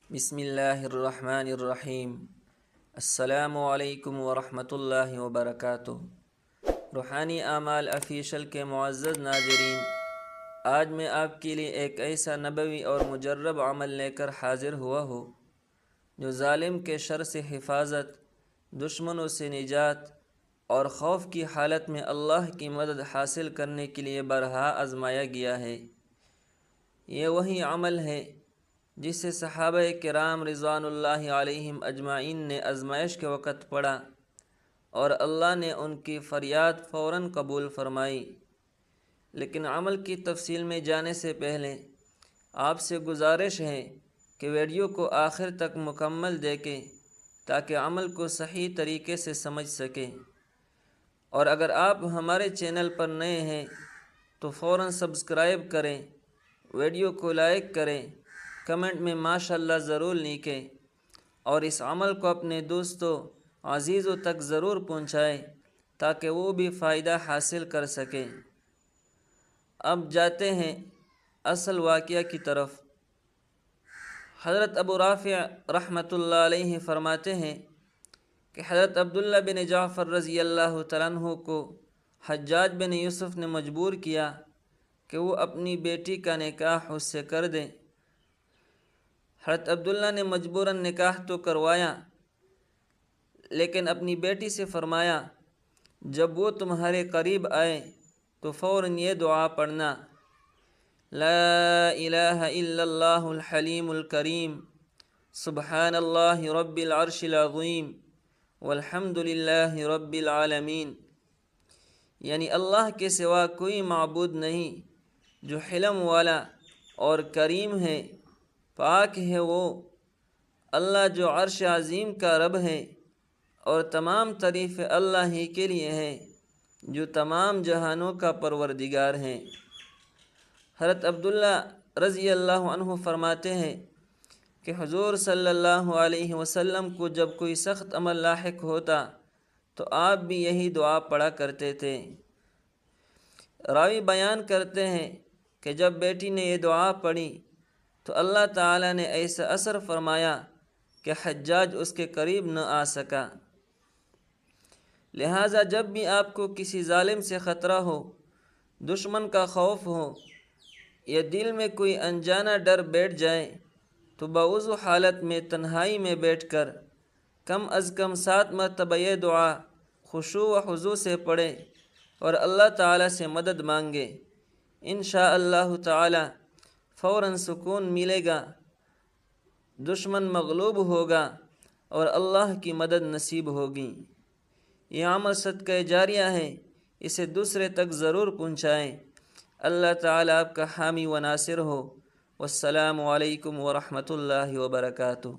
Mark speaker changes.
Speaker 1: بسم اللہ الرحمن الرحیم۔ السلام علیکم ورحمۃ اللہ وبرکاتہ۔ روحانی اعمال افیشل کے معزز ناظرین، آج میں آپ کے لیے ایک ایسا نبوی اور مجرب عمل لے کر حاضر ہوا ہوں جو ظالم کے شر سے حفاظت، دشمنوں سے نجات اور خوف کی حالت میں اللہ کی مدد حاصل کرنے کے لیے بارہا آزمایا گیا ہے۔ یہ وہی عمل ہے جسے صحابہ کرام رضوان اللہ علیہم اجمعین نے آزمائش کے وقت پڑھا اور اللہ نے ان کی فریاد فوراً قبول فرمائی۔ لیکن عمل کی تفصیل میں جانے سے پہلے آپ سے گزارش ہے کہ ویڈیو کو آخر تک مکمل دیکھیں تاکہ عمل کو صحیح طریقے سے سمجھ سکیں، اور اگر آپ ہمارے چینل پر نئے ہیں تو فوراً سبسکرائب کریں، ویڈیو کو لائک کریں، کمنٹ میں ماشاءاللہ ضرور لکھیں اور اس عمل کو اپنے دوستوں عزیزوں تک ضرور پہنچائیں تاکہ وہ بھی فائدہ حاصل کر سکیں۔ اب جاتے ہیں اصل واقعہ کی طرف۔ حضرت ابو رافع رحمۃ اللہ علیہ فرماتے ہیں کہ حضرت عبداللہ بن جعفر رضی اللہ تعالیٰ عنہ کو حجاج بن یوسف نے مجبور کیا کہ وہ اپنی بیٹی کا نکاح اس سے کر دیں۔ حضرت عبداللہ نے مجبوراً نکاح تو کروایا، لیکن اپنی بیٹی سے فرمایا جب وہ تمہارے قریب آئے تو فوراً یہ دعا پڑھنا: لا الہ الا اللہ الحلیم الکریم، سبحان اللہ رب العرش العظیم، والحمد للہ رب العالمین۔ یعنی اللہ کے سوا کوئی معبود نہیں جو حلم والا اور کریم ہے، پاک ہے وہ اللہ جو عرش عظیم کا رب ہے، اور تمام تعریف اللہ ہی کے لیے ہے جو تمام جہانوں کا پروردگار ہے۔ حضرت عبداللہ رضی اللہ عنہ فرماتے ہیں کہ حضور صلی اللہ علیہ وسلم کو جب کوئی سخت عمل لاحق ہوتا تو آپ بھی یہی دعا پڑھا کرتے تھے۔ راوی بیان کرتے ہیں کہ جب بیٹی نے یہ دعا پڑھی تو اللہ تعالیٰ نے ایسا اثر فرمایا کہ حجاج اس کے قریب نہ آ سکا۔ لہٰذا جب بھی آپ کو کسی ظالم سے خطرہ ہو، دشمن کا خوف ہو یا دل میں کوئی انجانا ڈر بیٹھ جائے تو باوضو حالت میں تنہائی میں بیٹھ کر کم از کم 7 مرتبہ یہ دعا خشوع و خضوع سے پڑھے اور اللہ تعالیٰ سے مدد مانگے۔ انشاءاللہ تعالیٰ فوراً سکون ملے گا، دشمن مغلوب ہوگا اور اللہ کی مدد نصیب ہوگی۔ یہ عمل صدقہ جاریہ ہے، اسے دوسرے تک ضرور پہنچائیں۔ اللہ تعالیٰ آپ کا حامی و ناصر ہو۔ والسلام علیکم ورحمۃ اللہ وبرکاتہ۔